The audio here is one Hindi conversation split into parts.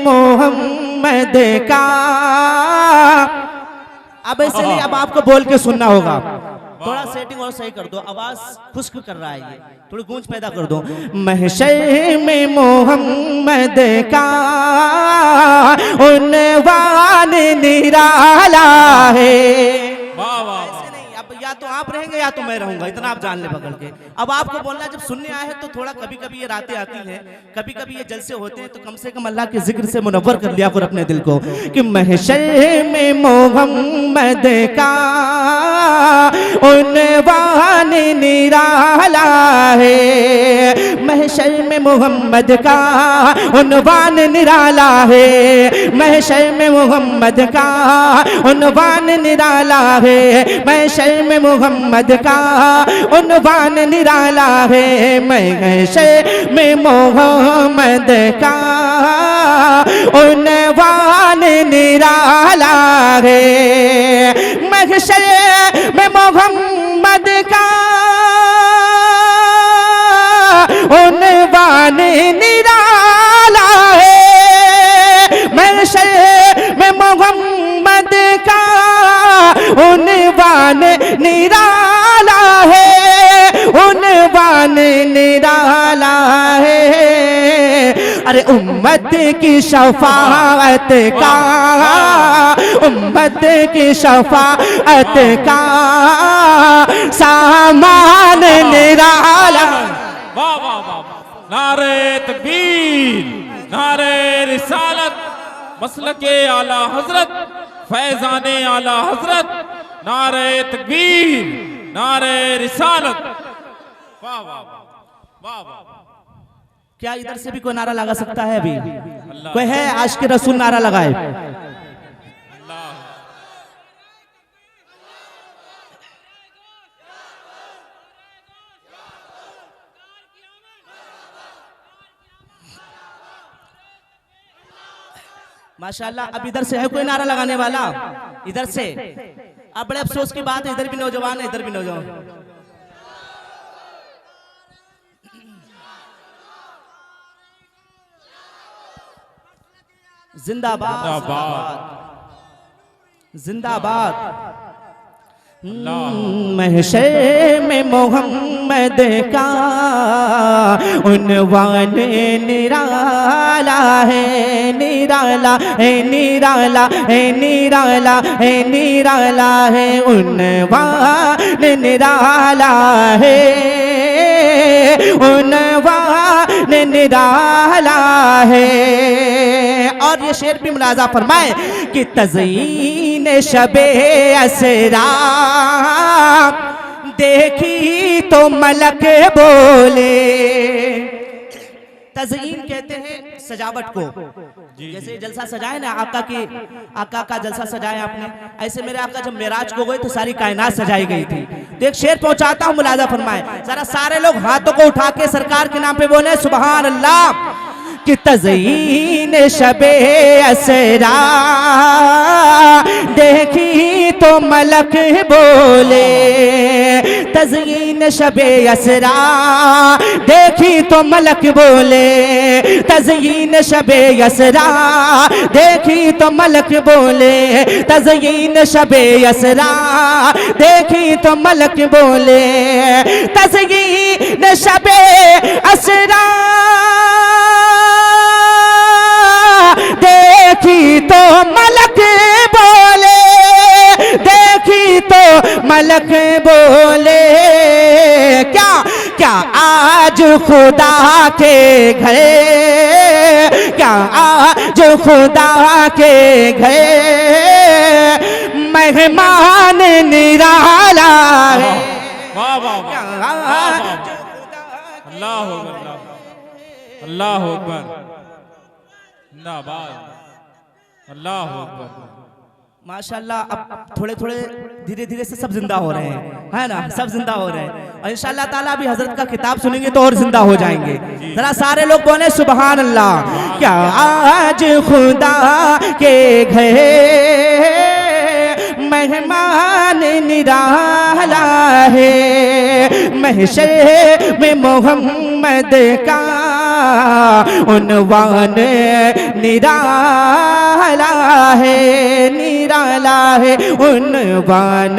मोहम्मद का अब ऐसे नहीं, अब आपको बोल के सुनना होगा। थोड़ा सेटिंग और सही कर दो, आवाज खुश्क कर रहा है, ये थोड़ी गूंज पैदा कर दो। महशर में मोहम्मद का उन्वान निराला है। ऐसे नहीं, अब या तो आप रहेंगे या तो मैं रहूंगा, इतना आप जान ले पकड़ के। अब आपको बोलना, जब सुनने आए हैं तो थोड़ा कभी कभी ये रातें आती हैं, कभी कभी ये जलसे होते हैं, तो कम से कम अल्लाह के जिक्र से मुनव्वर कर लिया कर अपने दिल को कि महशर में मोहम्मद का उन्वान निराला है। महशर में मोहम्मद का उन्वान निराला है। महशर में मोहम्मद का उन्वान निराला है। महशर में मोहम्मद का उन्वान निराला है। महशर में मोहम्मद का उन्वान निराला है। महशर में मोहम्मद का उन्वान निराला है। महशर में मोहम्मद का उन्वान निराला है। उन्वान निराला है। अरे उम्मत की शफाअत का, उम्मत की शफाअत का सामान निराला। वाह वाह वाह, नारे तकबीर, नारे रिसालत, मसलके आला हजरत, फैजाने आला हजरत, नारे तकबीर, नारे रिसालत। वाह वाह वाह वाह। क्या इधर से भी कोई नारा लगा सकता है? अभी कोई है आज के रसूल नारा लगाए? माशाल्लाह। अब इधर से है कोई नारा लगाने वाला? इधर से। अब बड़े अफसोस की बात है, इधर भी नौजवान है, इधर भी नौजवान। जिंदाबाद जिंदाबाद। महशर में मोहम्मद का उन्वान निराला है। निराला है, निराला है, निराला है, निराला है। उन्वान निराला है। उन्वान निराला है। और ये शेर भी मुलाजा फरमाए कि तज़यीन शबे असरा देखी तो मलक बोले। तज़यीन कहते हैं सजावट को। जैसे जलसा सजाए ना, आका का जलसा सजाया आपने, ऐसे मेरे आका जब मेराज को गए तो सारी कायनात सजाई गई थी। तो एक शेर पहुंचाता हूं, मुलाजा फरमाए जरा। सारे लोग हाथों को उठा के सरकार के नाम पे बोले सुभान अल्लाह। कि तज़यीन शबे असरा देखी तो मलक बोले। तज़यीन शबे असरा देखी तो मलक बोले। तज़यीन शबे असरा देखी तो मलक बोले। तज़यीन शबे असरा देखी तो मलक बोले। तज़यीन शबे असरा देखी तो मलक बोले। देखी तो मलक बोले। क्या क्या आज खुदा के घर, क्या आज खुदा के घर मेहमान निराला है। वाह वाह वाह, अल्लाह अकबर, अल्लाह अकबर, जिंदाबाद, अल्लाह अकबर। माशाल्लाह। अब थोड़े थोड़े धीरे धीरे से सब जिंदा हो रहे हैं, है ना, सब जिंदा हो रहे हैं। और इंशाअल्लाह ताला अभी हजरत का किताब सुनेंगे तो और जिंदा हो जाएंगे। जरा सारे लोग बोले सुभान अल्लाह। क्या आज खुदा के घर मेहमान निराला है, महशर में मोहम्मद का उन्वान निराला है, निराला है, उन्वान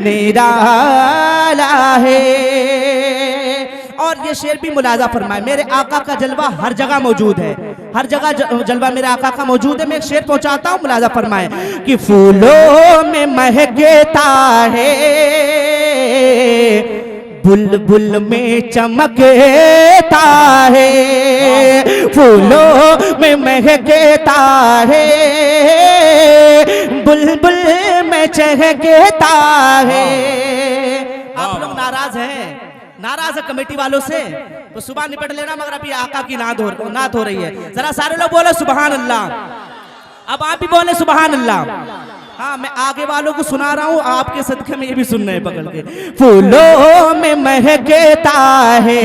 निराला है। और ये शेर भी मुलाजा फरमाए, मेरे आका का जलवा हर जगह मौजूद है, हर जगह जलवा मेरे आका का मौजूद है। मैं एक शेर पहुंचाता हूँ, मुलाजा फरमाए कि फूलों में महकता है, बुलबुल में चमकता है, फूलों में महकता है, बुलबुल में चहकता है। आप लोग नाराज हैं, नाराज है कमेटी वालों से, तो सुबह निपट लेना, मगर अभी आका की नात हो रही है। जरा सारे लोग बोलो सुभान अल्लाह। अब आप भी बोले सुभान अल्लाह। हाँ, मैं आगे वालों को सुना रहा हूँ, आपके सदके में ये भी सुनना है पकड़ के। फूलों में महकता है,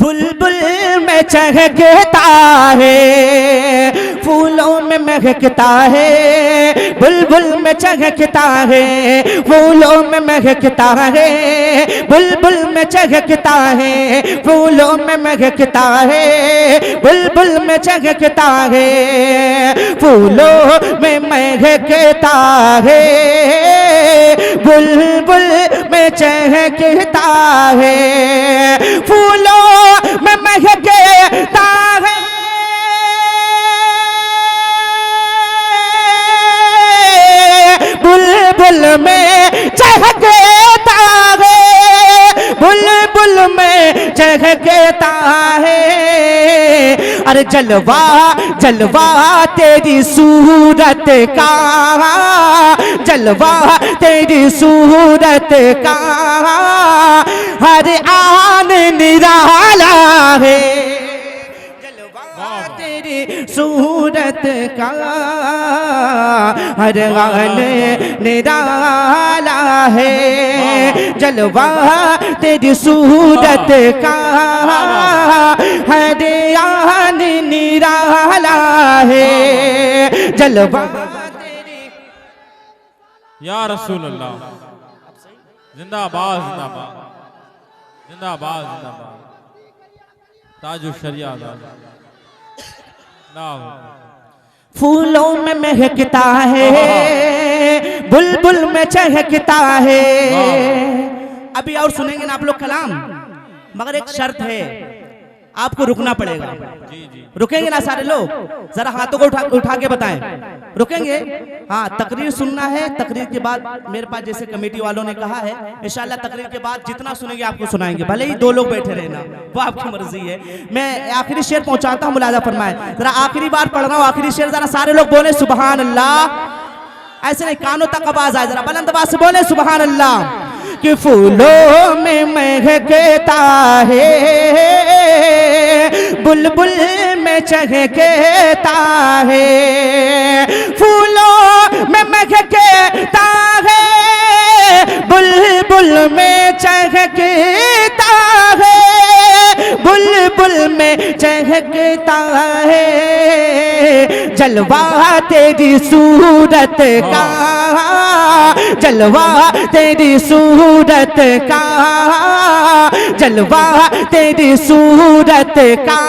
बुलबुल में चहकता है, फूलों में महकता है, बुलबुल में चहकता है, फूलों में महकता है, बुलबुल में चहकता है, फूलों में महकता है, बुलबुल में चहकता है, फूलों में महकता है, बुलबुल में चहकता है, फूलों में महकता है, बुलबुल में चहकता है, बुलबुल में चहकता है। अरे जलवा जलवा तेरी सूरत का, जलवा तेरी सूरत का, हर आन निराला है, जलवा तेरी सूरत का, हर आन निराला है, जलवा तेरी सूरत का, हर आन निराला है, जलवा तेरी। या रसूल अल्लाह, जिंदाबाद जिंदाबाद जिंदाबाद जिंदाबाद, ताजु शरिया ना हो। फूलों में महकता है, बुलबुल में चहकता है। अभी और सुनेंगे ना आप लोग कलाम, मगर एक शर्त है, आपको रुकना पड़ेगा। जी जी, रुकेंगे ना सारे लोग? जरा हाथों को उठा के बताएं, रुकेंगे? हाँ, तकरीर सुनना है। तकरीर के बाद मेरे पास जैसे कमेटी वालों ने कहा है, इंशाल्लाह तकरीर के बाद जितना सुनेंगे आपको सुनाएंगे, भले ही 2 लोग बैठे रहना, वो आपकी मर्जी है। मैं आखिरी शेर पहुंचाता हूँ, मुलाजा फरमाए। जरा आखिरी बार पढ़ रहा हूँ आखिरी शेर, जरा सारे लोग बोले सुभान अल्लाह। ऐसे नहीं, कानों तक आवाज आए, जरा बुलंद आवाज से बोले सुभान अल्लाह। कि फूलों में महकता है, बुलबुल में चहकता है, फूलों में महकता है, बुलबुल में चहकता है, बुलबुल में चहकता है, जलवा तेरी सूरत का, जलवा तेरी सूरत का, जलवा तेरी सूरत का,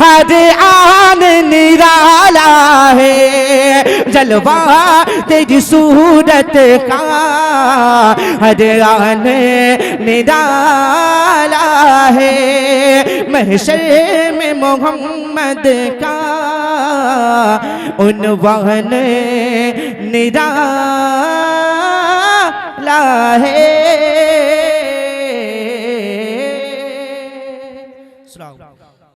हर आन निराला है, जलवा तेरी सूरत का, हर आन निराला है, महशर में मोहम्मद का उन्वान निराला है।